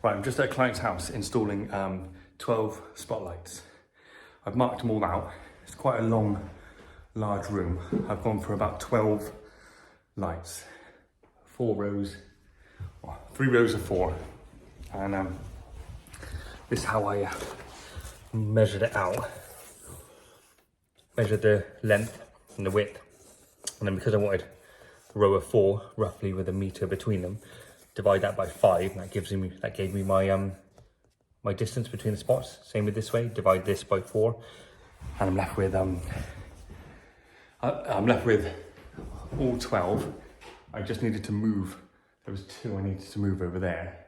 Right, I'm just at a client's house installing 12 spotlights. I've marked them all out. It's quite a long, large room. I've gone for about 12 lights, 4 rows, well, 3 rows of 4. And this is how I measured it out. Measured the length and the width. And then because I wanted a row of 4, roughly with a metre between them, divide that by 5, and that gave me my my distance between the spots. Same with this way, divide this by 4, and I'm left with all 12. I just needed to move. There was 2 I needed to move over there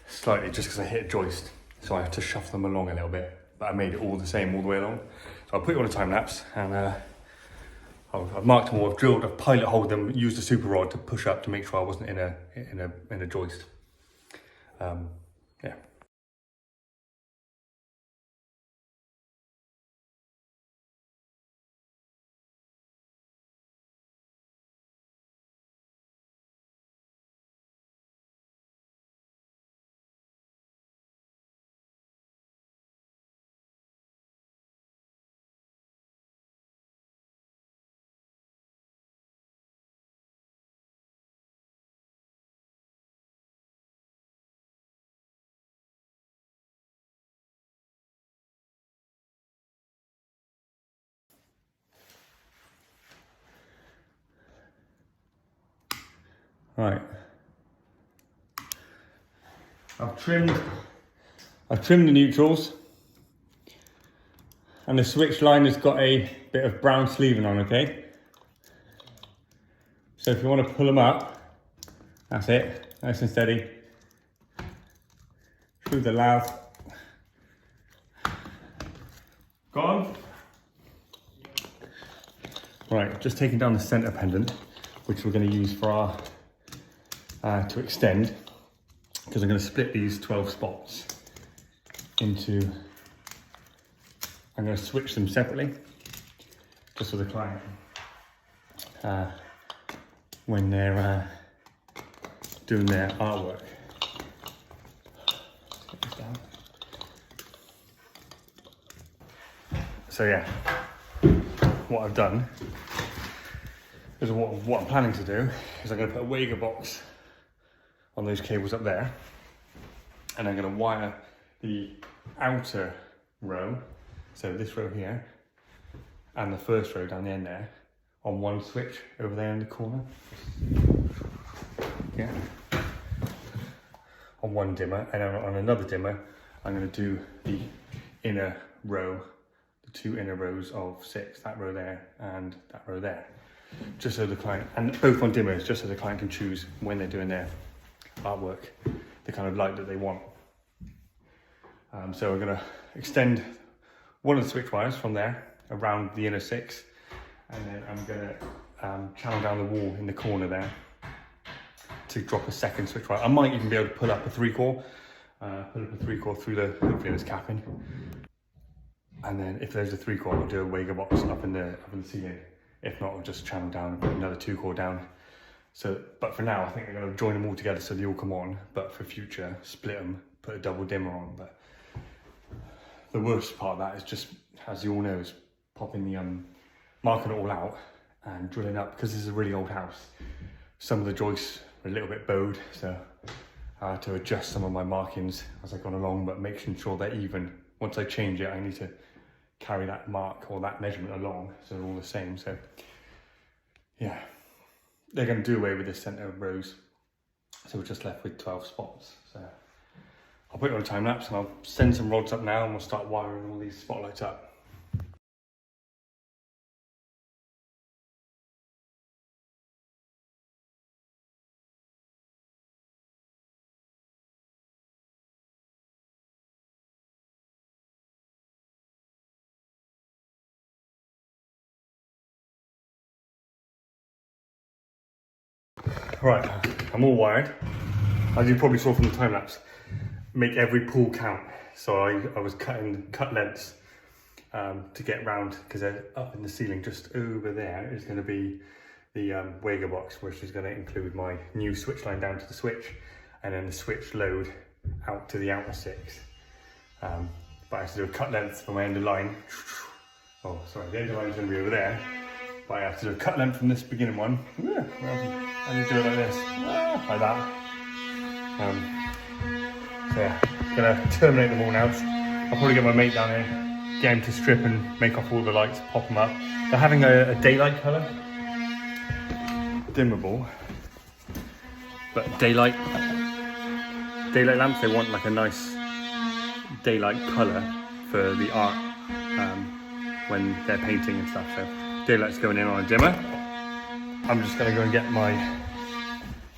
slightly, just because I hit a joist, so I have to shuffle them along a little bit. But I made it all the same all the way along. So I'll put it on a time lapse, and I've marked them all. I've drilled, I've pilot holed them, used a super rod to push up to make sure I wasn't in a joist. Yeah. Right. I've trimmed the neutrals, and the switch line has got a bit of brown sleeving on, okay? So if you want to pull them up, that's it, nice and steady. Through the lathe. Gone. Right, just taking down the centre pendant, which we're going to use for our to extend, because I'm going to split these 12 spots into, I'm going to switch them separately, just for the client, when they're doing their artwork. Let's get this down. So yeah, what I've done is what I'm planning to do is I'm going to put a Wager box on those cables up there, and I'm going to wire the outer row, so this row here and the first row down the end there, on one switch over there in the corner. Yeah, on one dimmer, and on another dimmer I'm going to do the inner row, the 2 inner rows of 6, that row there and that row there, just so the client, and both on dimmers, just so the client can choose when they're doing their artwork the kind of light that they want. So we're going to extend one of the switch wires from there around the inner 6, and then I'm going to channel down the wall in the corner there to drop a second switch wire. I might even be able to pull up a 3/4, through the, hopefully this capping, and then if there's a 3/4 I'll do a Wager box up in the ceiling. If not, I'll just channel down and put another 2/4 down. So, but for now, I think I'm going to join them all together so they all come on. But for future, split them, put a double dimmer on. But the worst part of that is just, as you all know, is popping the marking it all out and drilling up, because this is a really old house. Some of the joists are a little bit bowed, so I had to adjust some of my markings as I've gone along, but making sure they're even. Once I change it, I need to carry that mark or that measurement along so they're all the same. So yeah, they're going to do away with the centre rows, so we're just left with 12 spots. So I'll put it on a time lapse and I'll send some rods up now, and we'll start wiring all these spotlights up. Right, I'm all wired. As you probably saw from the time lapse, make every pull count. So I was cut lengths to get round, because they're up in the ceiling. Just over there is going to be the Wager box, which is going to include my new switch line down to the switch, and then the switch load out to the outer 6. But I have to do a cut length for my end of line. Oh, sorry, the end of line is going to be over there. But I have to do a cut length from this beginning one. I need to do it like this, like that. So yeah, gonna terminate them all now. I'll probably get my mate down here, get him to strip and make off all the lights, pop them up. They're having a daylight colour, dimmable, but daylight lamps, they want like a nice daylight colour for the art when they're painting and stuff. So daylight's going in on a dimmer. I'm just going to go and get my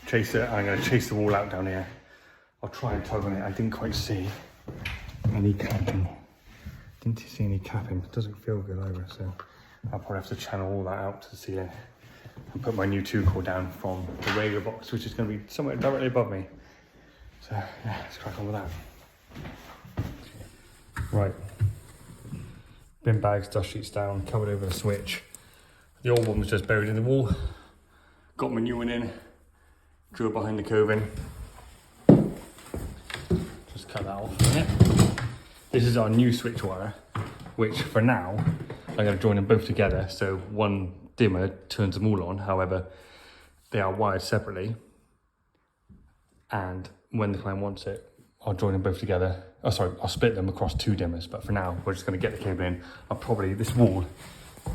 chaser and I'm going to chase the wall out down here. I'll try and tug on it. I didn't quite see any capping. Didn't see any capping. It doesn't feel good either, so I'll probably have to channel all that out to the ceiling and put my new 2-core down from the radio box, which is going to be somewhere directly above me. So yeah, let's crack on with that. Right, bin bags, dust sheets down, covered over the switch. The old one was just buried in the wall. Got my new one in, drew it behind the coving. Just cut that off a minute. This is our new switch wire, which for now, I'm going to join them both together. So one dimmer turns them all on. However, they are wired separately. And when the client wants it, I'll join them both together. Oh, sorry, I'll split them across 2 dimmers. But for now, we're just going to get the cable in. This wall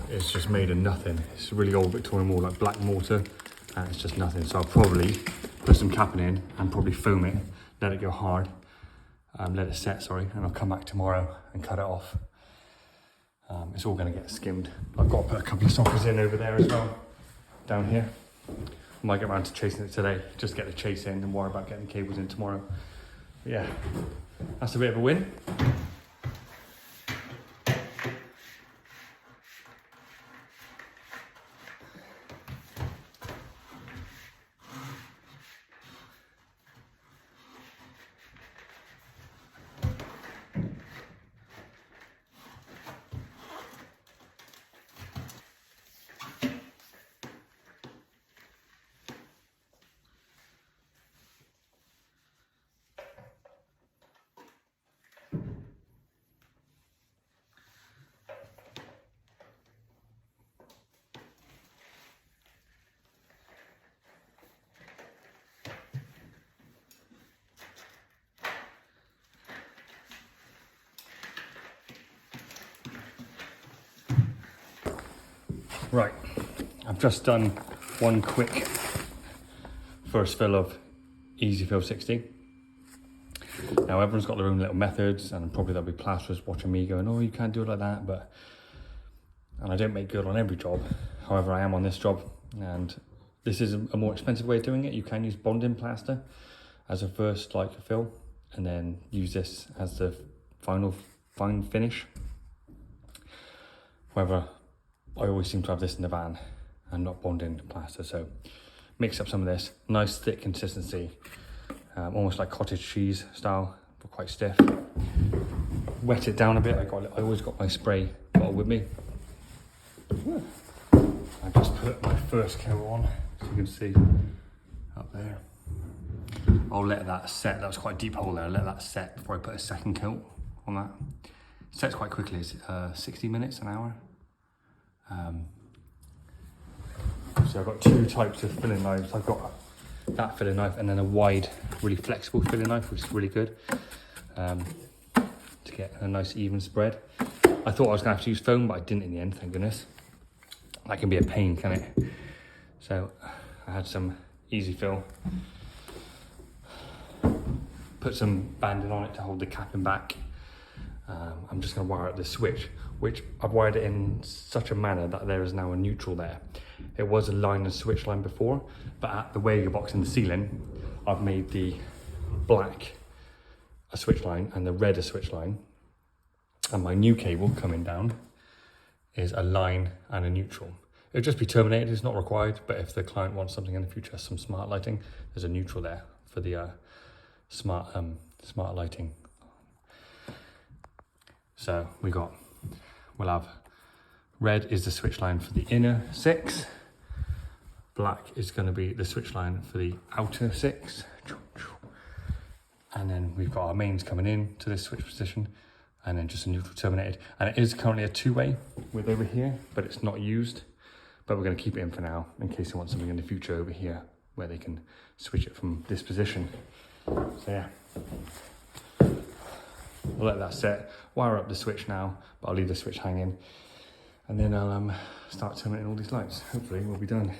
is just made of nothing. It's a really old Victorian wall, like black mortar. And it's just nothing. So I'll probably put some capping in and probably foam it, let it go hard. Let it set, sorry, and I'll come back tomorrow and cut it off. It's all going to get skimmed. I've got to put a couple of sockets in over there as well, down here. I might get around to chasing it today, just get the chase in and worry about getting the cables in tomorrow. But yeah, that's a bit of a win. Right, I've just done one quick first fill of Easy Fill 60. Now everyone's got their own little methods, and probably there'll be plasterers watching me going, oh, you can't do it like that, and I don't make good on every job. However, I am on this job, and this is a more expensive way of doing it. You can use bonding plaster as a first fill, and then use this as the fine finish. However, I always seem to have this in the van and not bonding plaster, so mix up some of this. Nice thick consistency, almost like cottage cheese style, but quite stiff. Wet it down a bit. I always got my spray bottle with me. I just put my first coat on, so you can see up there. I'll let that set. That was quite a deep hole there. I'll let that set before I put a second coat on that. It sets quite quickly. It's 60 minutes, an hour. So I've got 2 types of filling knives. I've got that filling knife and then a wide, really flexible filling knife, which is really good to get a nice even spread. I thought I was going to have to use foam, but I didn't in the end, thank goodness. That can be a pain, can it? So I had some Easy Fill. Put some banding on it to hold the capping back. I'm just going to wire up this switch, which I've wired it in such a manner that there is now a neutral there. It was a line and switch line before, but at the Wager box in the ceiling, I've made the black a switch line and the red a switch line. And my new cable coming down is a line and a neutral. It'll just be terminated, it's not required, but if the client wants something in the future, some smart lighting, there's a neutral there for the smart lighting. So we'll have red is the switch line for the inner 6. Black is going to be the switch line for the outer 6. And then we've got our mains coming in to this switch position, and then just a neutral terminated. And it is currently a 2-way with over here, but it's not used. But we're going to keep it in for now in case they want something in the future over here where they can switch it from this position. So yeah, we'll let that set, wire up the switch now, but I'll leave the switch hanging, and then I'll start terminating all these lights. Hopefully we'll be done.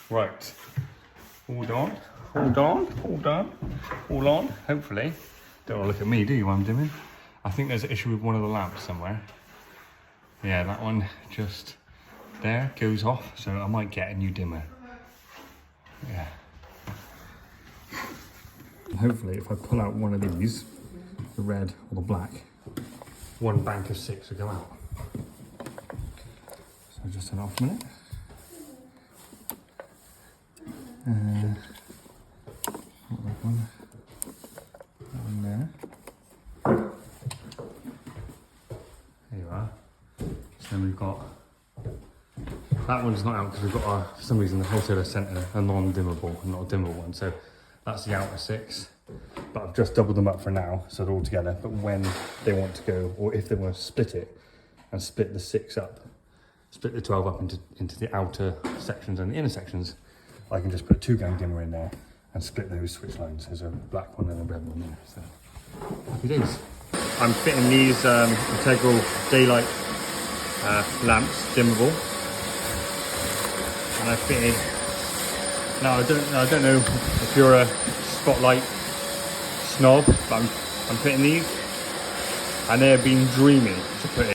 Right, hold on, hold on, hold on, hold on, hopefully. Don't want to look at me, do you, what I'm doing? I think there's an issue with one of the lamps somewhere. Yeah, that one just there goes off, so I might get a new dimmer. Yeah. Hopefully if I pull out one of these, the red or the black, one bank of 6 will go out. So just turn it off a minute. That one there. There you are. So then we've got, that one's not out because we've got our, for some reason the wholesaler sent a non-dimmable, not a dimmable one. So that's the outer 6. But I've just doubled them up for now, so they're all together. But when they want to go, or if they want to split it and split the 6 up, split the 12 up into the outer sections and the inner sections, I can just put a 2-gang dimmer in there and split those switch lines. There's a black one and a red one there, so happy days. I'm fitting these integral daylight lamps, dimmable, and I fitted. Now I don't know if you're a spotlight snob, but I'm fitting these, and they've been dreaming to put in.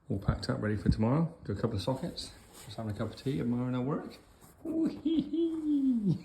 All packed up, ready for tomorrow. Do a couple of sockets. Just having a cup of tea, admiring our work. Ooh, hee hee.